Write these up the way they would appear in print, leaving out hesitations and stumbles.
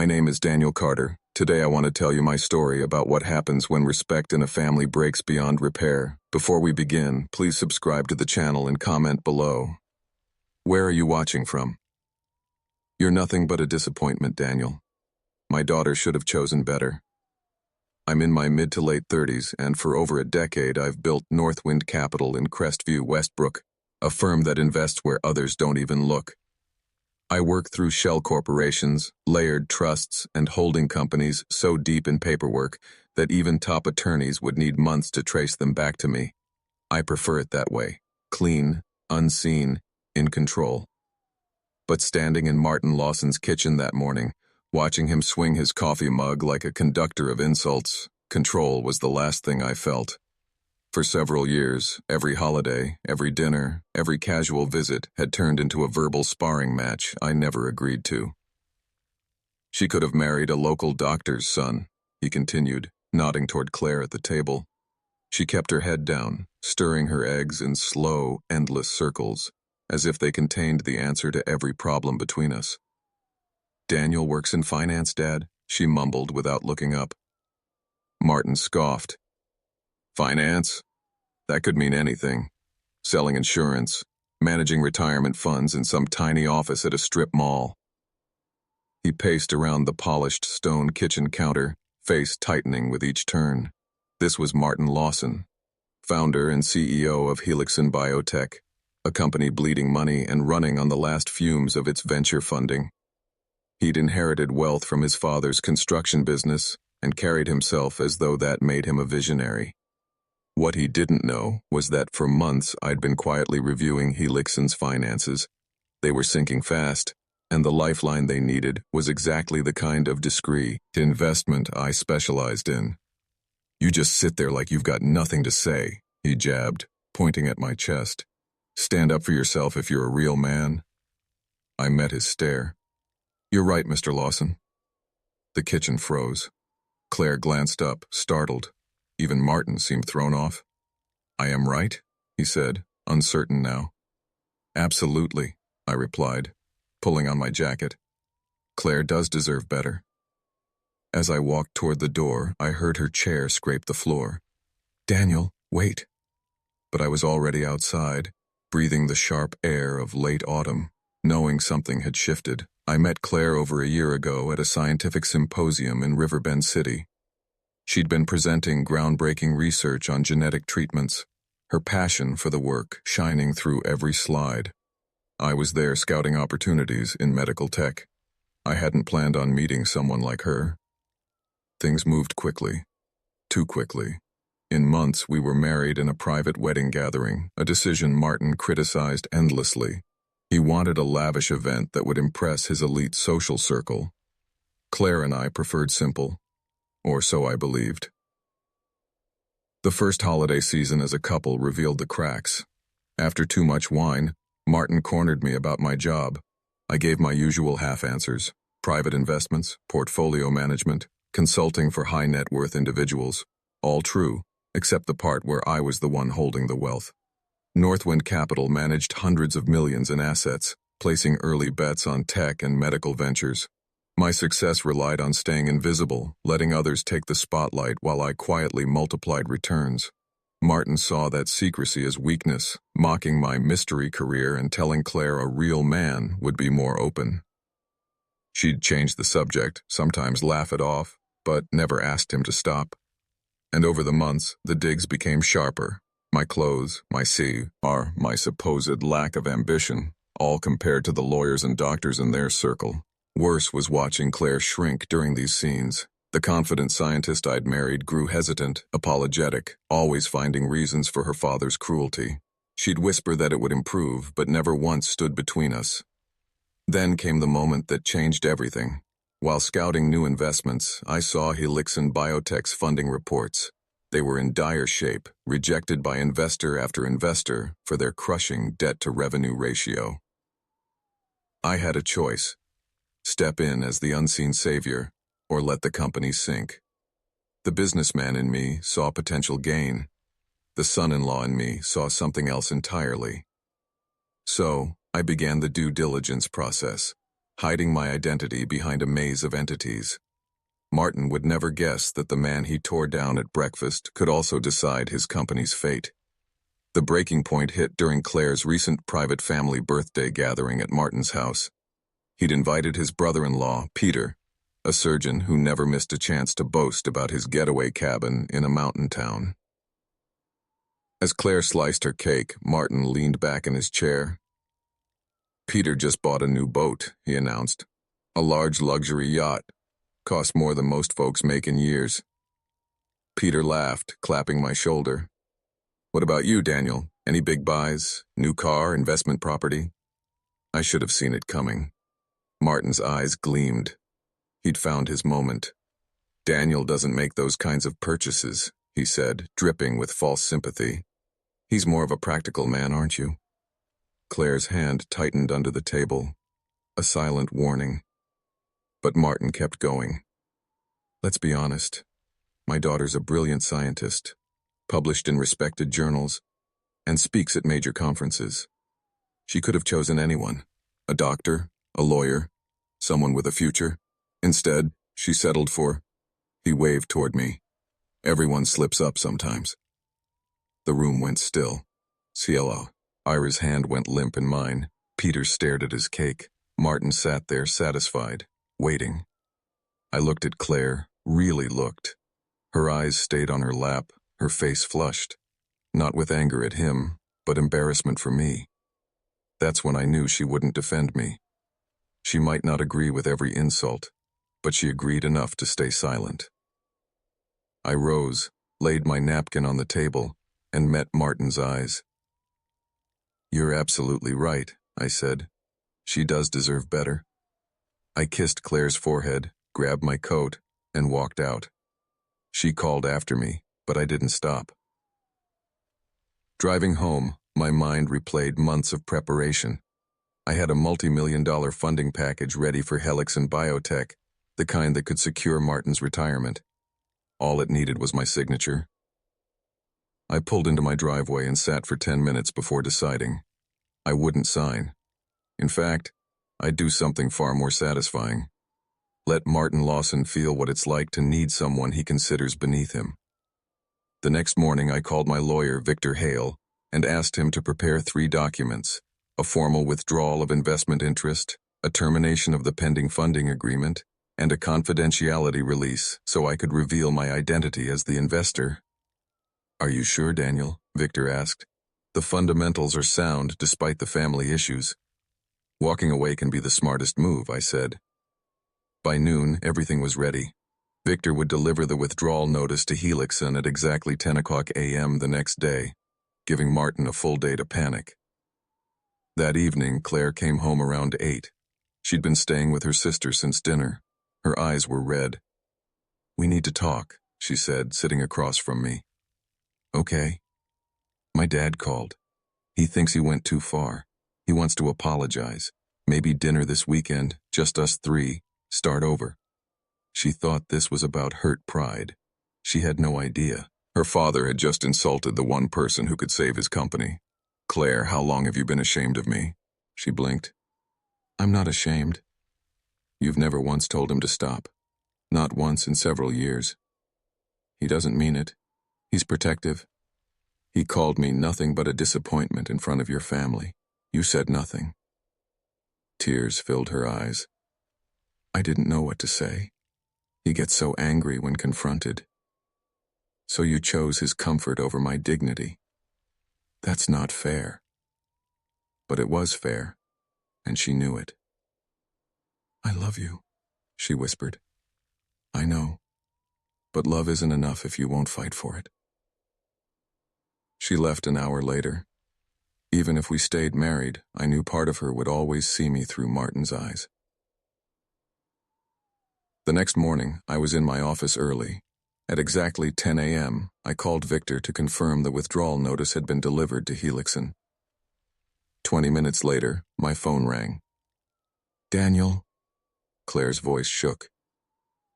My name is Daniel Carter. Today I want to tell you my story about what happens when respect in a family breaks beyond repair. Before we begin, please subscribe to the channel and comment below. Where are you watching from? You're nothing but a disappointment, Daniel. My daughter should have chosen better. I'm in my mid to late 30s, and for over a decade I've built Northwind Capital in Crestview, Westbrook, a firm that invests where others don't even look. I work through shell corporations, layered trusts, and holding companies so deep in paperwork that even top attorneys would need months to trace them back to me. I prefer it that way, clean, unseen, in control. But standing in Martin Lawson's kitchen that morning, watching him swing his coffee mug like a conductor of insults, control was the last thing I felt. For several years, every holiday, every dinner, every casual visit had turned into a verbal sparring match I never agreed to. She could have married a local doctor's son, he continued, nodding toward Claire at the table. She kept her head down, stirring her eggs in slow, endless circles, as if they contained the answer to every problem between us. Daniel works in finance, Dad, she mumbled without looking up. Martin scoffed. Finance? That could mean anything. Selling insurance, managing retirement funds in some tiny office at a strip mall. He paced around the polished stone kitchen counter, face tightening with each turn. This was Martin Lawson, founder and CEO of Helixon Biotech, a company bleeding money and running on the last fumes of its venture funding. He'd inherited wealth from his father's construction business and carried himself as though that made him a visionary. What he didn't know was that for months I'd been quietly reviewing Helixon's finances. They were sinking fast, and the lifeline they needed was exactly the kind of discreet investment I specialized in. You just sit there like you've got nothing to say, he jabbed, pointing at my chest. Stand up for yourself if you're a real man. I met his stare. You're right, Mr. Lawson. The kitchen froze. Claire glanced up, startled. Even Martin seemed thrown off. I am right, he said, uncertain now. Absolutely, I replied, pulling on my jacket. Claire does deserve better. As I walked toward the door, I heard her chair scrape the floor. Daniel, wait. But I was already outside, breathing the sharp air of late autumn, knowing something had shifted. I met Claire over a year ago at a scientific symposium in Riverbend City. She'd been presenting groundbreaking research on genetic treatments, her passion for the work shining through every slide. I was there scouting opportunities in medical tech. I hadn't planned on meeting someone like her. Things moved quickly. Too quickly. In months, we were married in a private wedding gathering, a decision Martin criticized endlessly. He wanted a lavish event that would impress his elite social circle. Claire and I preferred simple. Or so I believed. The first holiday season as a couple revealed the cracks. After too much wine, Martin cornered me about my job. I gave my usual half-answers: private investments, portfolio management, consulting for high net worth individuals. All true, except the part where I was the one holding the wealth. Northwind Capital managed hundreds of millions in assets, placing early bets on tech and medical ventures. My success relied on staying invisible, letting others take the spotlight while I quietly multiplied returns. Martin saw that secrecy as weakness, mocking my mystery career and telling Claire a real man would be more open. She'd change the subject, sometimes laugh it off, but never asked him to stop. And over the months, the digs became sharper. My clothes, my CR, my supposed lack of ambition, all compared to the lawyers and doctors in their circle. Worse was watching Claire shrink during these scenes. The confident scientist I'd married grew hesitant, apologetic, always finding reasons for her father's cruelty. She'd whisper that it would improve, but never once stood between us. Then came the moment that changed everything. While scouting new investments, I saw Helixon Biotech's funding reports. They were in dire shape, rejected by investor after investor for their crushing debt-to-revenue ratio. I had a choice. Step in as the unseen savior, or let the company sink. The businessman in me saw potential gain. The son-in-law in me saw something else entirely. So, I began the due diligence process. hiding my identity behind a maze of entities. Martin would never guess that the man he tore down at breakfast could also decide his company's fate. The breaking point hit during Claire's recent private family birthday gathering at Martin's house. He'd invited his brother-in-law, Peter, a surgeon who never missed a chance to boast about his getaway cabin in a mountain town. As Claire sliced her cake, Martin leaned back in his chair. "Peter just bought a new boat," he announced. "A large luxury yacht. Cost more than most folks make in years." Peter laughed, clapping my shoulder. "What about you, Daniel? Any big buys? New car, investment property?" I should have seen it coming. Martin's eyes gleamed. He'd found his moment. "Daniel doesn't make those kinds of purchases," he said, dripping with false sympathy. "He's more of a practical man, aren't you?" Claire's hand tightened under the table, a silent warning. But Martin kept going. "Let's be honest. My daughter's a brilliant scientist, published in respected journals, and speaks at major conferences. She could have chosen anyone, a doctor, a lawyer, someone with a future. Instead, she settled for—" He waved toward me. "Everyone slips up sometimes." The room went still. Cielo. Ira's hand went limp in mine. Peter stared at his cake. Martin sat there satisfied, waiting. I looked at Claire, really looked. Her eyes stayed on her lap, her face flushed. Not with anger at him, but embarrassment for me. That's when I knew she wouldn't defend me. She might not agree with every insult, but she agreed enough to stay silent. I rose, laid my napkin on the table, and met Martin's eyes. "You're absolutely right," I said. "She does deserve better." I kissed Claire's forehead, grabbed my coat, and walked out. She called after me, but I didn't stop. Driving home, my mind replayed months of preparation. I had a multi-million-dollar funding package ready for Helix and Biotech, the kind that could secure Martin's retirement. All it needed was my signature. I pulled into my driveway and sat for 10 minutes before deciding. I wouldn't sign. In fact, I'd do something far more satisfying. Let Martin Lawson feel what it's like to need someone he considers beneath him. The next morning, I called my lawyer, Victor Hale, and asked him to prepare 3 documents: a formal withdrawal of investment interest, a termination of the pending funding agreement, and a confidentiality release so I could reveal my identity as the investor. "Are you sure, Daniel?" Victor asked. "The fundamentals are sound despite the family issues." "Walking away can be the smartest move," I said. By noon, everything was ready. Victor would deliver the withdrawal notice to Helixson at exactly 10 o'clock a.m. the next day, giving Martin a full day to panic. That evening, Claire came home around 8. She'd been staying with her sister since dinner. Her eyes were red. "We need to talk," she said, sitting across from me. "Okay." "My dad called. He thinks he went too far. He wants to apologize. Maybe dinner this weekend, just us 3, start over." She thought this was about hurt pride. She had no idea. Her father had just insulted the one person who could save his company. "Claire, how long have you been ashamed of me?" She blinked. "I'm not ashamed." "You've never once told him to stop. Not once in several years." "He doesn't mean it. He's protective. He called me nothing but a disappointment in front of your family. You said nothing." Tears filled her eyes. "I didn't know what to say. He gets so angry when confronted. So you chose his comfort over my dignity. That's not fair." But it was fair, and she knew it. "I love you," she whispered. "I know, but love isn't enough if you won't fight for it." She left an hour later. Even if we stayed married, I knew part of her would always see me through Martin's eyes. The next morning, I was in my office early. At exactly 10 a.m., I called Victor to confirm the withdrawal notice had been delivered to Helixson. 20 minutes later, my phone rang. "Daniel." Claire's voice shook.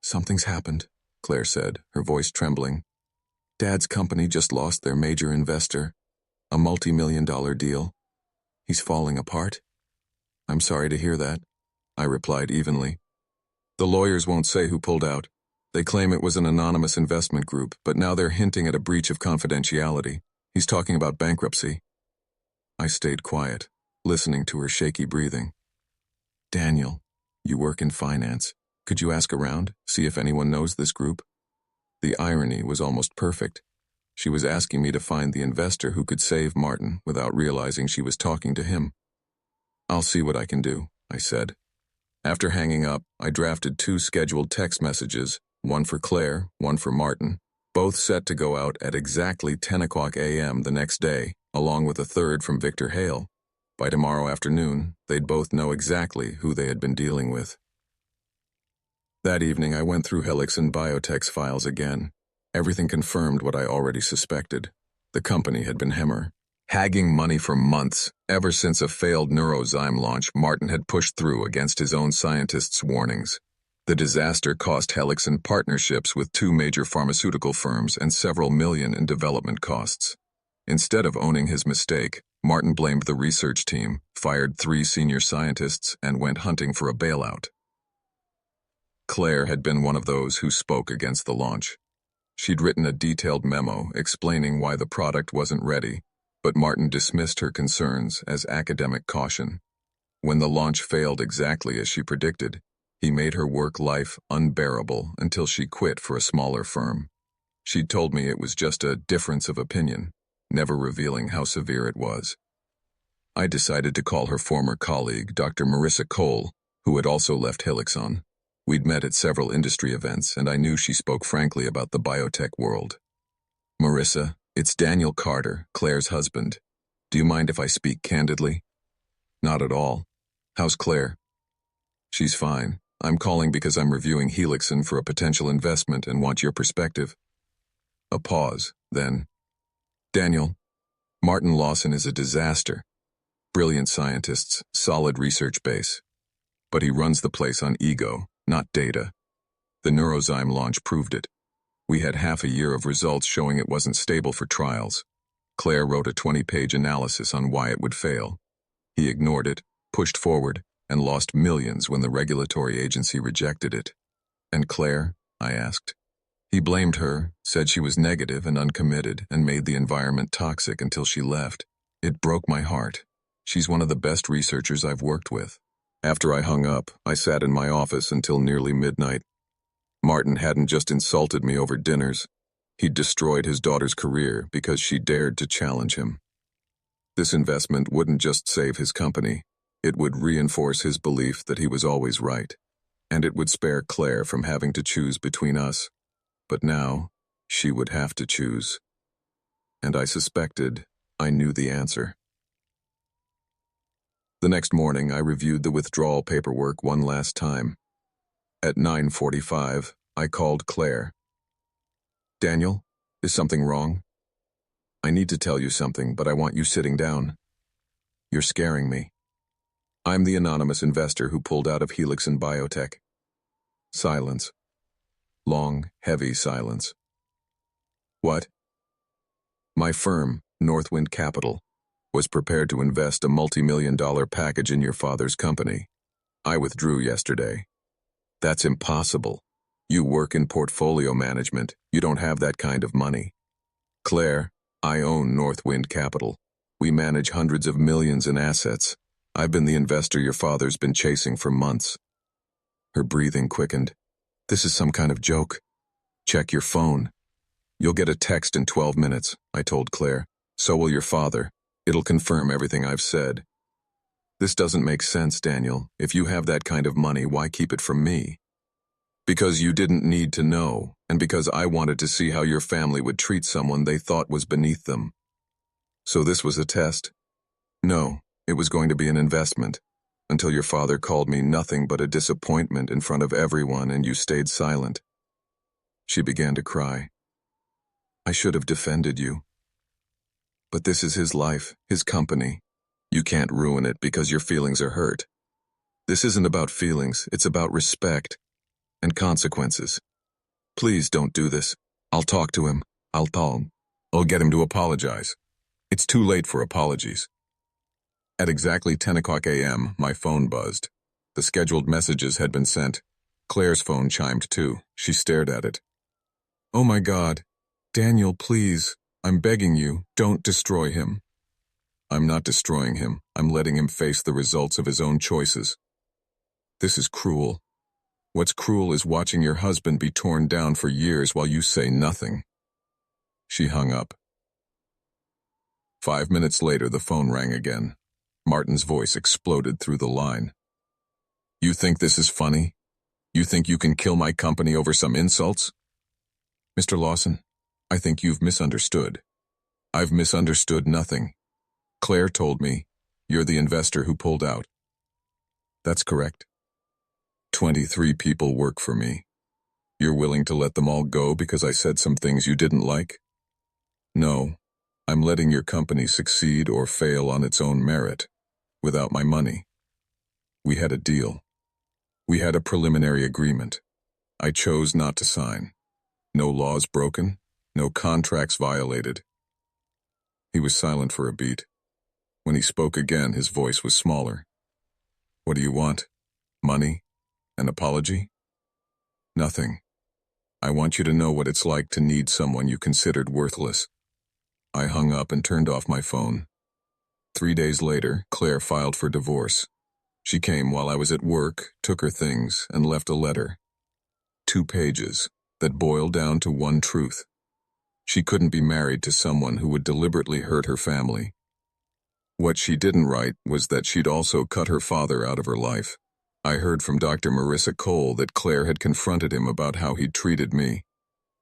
"Something's happened," Claire said, her voice trembling. "Dad's company just lost their major investor, a multi-million-dollar deal. He's falling apart. I'm sorry to hear that." I replied evenly. The lawyers won't say who pulled out. They claim it was an anonymous investment group, but now they're hinting at a breach of confidentiality. He's talking about bankruptcy. I stayed quiet, listening to her shaky breathing. Daniel, you work in finance. Could you ask around, see if anyone knows this group? The irony was almost perfect. She was asking me to find the investor who could save Martin without realizing she was talking to him. I'll see what I can do, I said. After hanging up, I drafted 2 scheduled text messages, one for Claire, one for Martin, both set to go out at exactly 10 o'clock a.m. the next day, along with a third from Victor Hale. By tomorrow afternoon, they'd both know exactly who they had been dealing with. That evening, I went through Helixson Biotech's files again. Everything confirmed what I already suspected. The company had been hagging money for months. Ever since a failed Neurozyme launch, Martin had pushed through against his own scientists' warnings. The disaster cost Helixson partnerships with 2 major pharmaceutical firms and several million in development costs. Instead of owning his mistake, Martin blamed the research team, fired 3 senior scientists, and went hunting for a bailout. Claire had been one of those who spoke against the launch. She'd written a detailed memo explaining why the product wasn't ready, but Martin dismissed her concerns as academic caution. When the launch failed exactly as she predicted, he made her work life unbearable until she quit for a smaller firm. She'd told me it was just a difference of opinion, never revealing how severe it was. I decided to call her former colleague, Dr. Marissa Cole, who had also left Helixson. We'd met at several industry events, and I knew she spoke frankly about the biotech world. Marissa, it's Daniel Carter, Claire's husband. Do you mind if I speak candidly? Not at all. How's Claire? She's fine. I'm calling because I'm reviewing Helixson for a potential investment and want your perspective. A pause, then. Daniel, Martin Lawson is a disaster. Brilliant scientists, solid research base. But he runs the place on ego, not data. The Neurozyme launch proved it. We had half a year of results showing it wasn't stable for trials. Claire wrote a 20-page analysis on why it would fail. He ignored it, pushed forward, and lost millions when the regulatory agency rejected it. And Claire? I asked. He blamed her, said she was negative and uncommitted, and made the environment toxic until she left. It broke my heart. She's one of the best researchers I've worked with. After I hung up, I sat in my office until nearly midnight. Martin hadn't just insulted me over dinners. He'd destroyed his daughter's career because she dared to challenge him. This investment wouldn't just save his company. It would reinforce his belief that he was always right, and it would spare Claire from having to choose between us. But now, she would have to choose. And I suspected I knew the answer. The next morning, I reviewed the withdrawal paperwork one last time. At 9:45, I called Claire. Daniel, is something wrong? I need to tell you something, but I want you sitting down. You're scaring me. I'm the anonymous investor who pulled out of Helixson Biotech. Silence. Long, heavy silence. What? My firm, Northwind Capital, was prepared to invest a multi-million-dollar package in your father's company. I withdrew yesterday. That's impossible. You work in portfolio management. You don't have that kind of money. Claire, I own Northwind Capital. We manage hundreds of millions in assets. I've been the investor your father's been chasing for months. Her breathing quickened. This is some kind of joke. Check your phone. You'll get a text in 12 minutes, I told Claire. So will your father. It'll confirm everything I've said. This doesn't make sense, Daniel. If you have that kind of money, why keep it from me? Because you didn't need to know, and because I wanted to see how your family would treat someone they thought was beneath them. So this was a test? No, it was going to be an investment, until your father called me nothing but a disappointment in front of everyone and you stayed silent. She began to cry. I should have defended you. But this is his life, his company. You can't ruin it because your feelings are hurt. This isn't about feelings, it's about respect and consequences. Please don't do this. I'll talk to him. I'll get him to apologize. It's too late for apologies. At exactly 10 o'clock a.m., my phone buzzed. The scheduled messages had been sent. Claire's phone chimed too. She stared at it. Oh my God. Daniel, please. I'm begging you, don't destroy him. I'm not destroying him. I'm letting him face the results of his own choices. This is cruel. What's cruel is watching your husband be torn down for years while you say nothing. She hung up. 5 minutes later, the phone rang again. Martin's voice exploded through the line. You think this is funny? You think you can kill my company over some insults? Mr. Lawson, I think you've misunderstood. I've misunderstood nothing. Claire told me you're the investor who pulled out. That's correct. 23 people work for me. You're willing to let them all go because I said some things you didn't like? No, I'm letting your company succeed or fail on its own merit, without my money. We had a deal. We had a preliminary agreement. I chose not to sign. No laws broken, no contracts violated. He was silent for a beat. When he spoke again, his voice was smaller. What do you want? Money? An apology? Nothing. I want you to know what it's like to need someone you considered worthless. I hung up and turned off my phone. 3 days later, Claire filed for divorce. She came while I was at work, took her things, and left a letter. 2 pages that boiled down to one truth. She couldn't be married to someone who would deliberately hurt her family. What she didn't write was that she'd also cut her father out of her life. I heard from Dr. Marissa Cole that Claire had confronted him about how he'd treated me.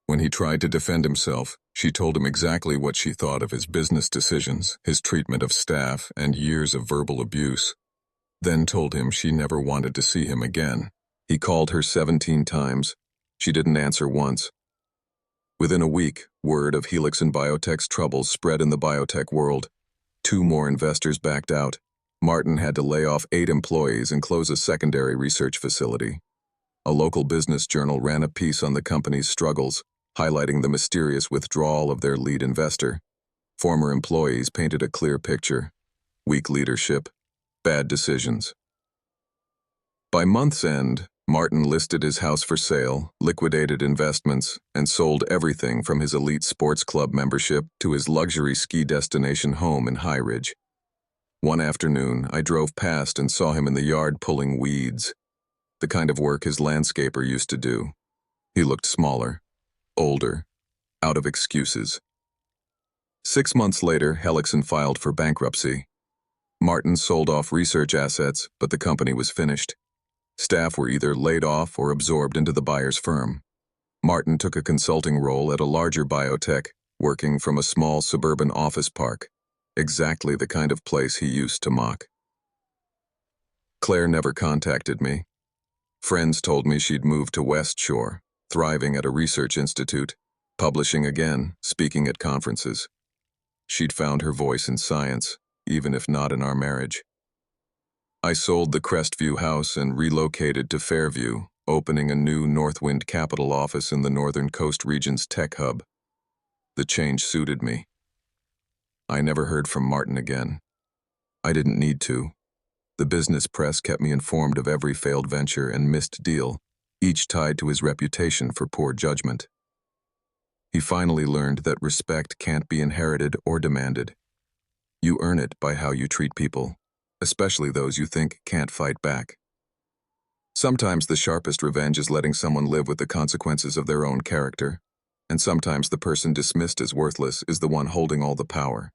When he tried to defend himself, she told him exactly what she thought of his business decisions, his treatment of staff, and years of verbal abuse. Then told him she never wanted to see him again. He called her 17 times. She didn't answer once. Within a week, word of Helix and Biotech's troubles spread in the biotech world. 2 more investors backed out. Martin had to lay off 8 employees and close a secondary research facility. A local business journal ran a piece on the company's struggles, highlighting the mysterious withdrawal of their lead investor. Former employees painted a clear picture: weak leadership, bad decisions. By month's end, Martin listed his house for sale, liquidated investments, and sold everything from his elite sports club membership to his luxury ski destination home in High Ridge. One afternoon, I drove past and saw him in the yard pulling weeds, the kind of work his landscaper used to do. He looked smaller, older, out of excuses. 6 months later, Helixson filed for bankruptcy. Martin sold off research assets, but the company was finished. Staff were either laid off or absorbed into the buyer's firm. Martin took a consulting role at a larger biotech, working from a small suburban office park, exactly the kind of place he used to mock. Claire never contacted me. Friends told me she'd moved to West Shore, thriving at a research institute, publishing again, speaking at conferences. She'd found her voice in science, even if not in our marriage. I sold the Crestview house and relocated to Fairview, opening a new Northwind Capital office in the Northern Coast region's tech hub. The change suited me. I never heard from Martin again. I didn't need to. The business press kept me informed of every failed venture and missed deal, each tied to his reputation for poor judgment. He finally learned that respect can't be inherited or demanded. You earn it by how you treat people, especially those you think can't fight back. Sometimes the sharpest revenge is letting someone live with the consequences of their own character, and sometimes the person dismissed as worthless is the one holding all the power.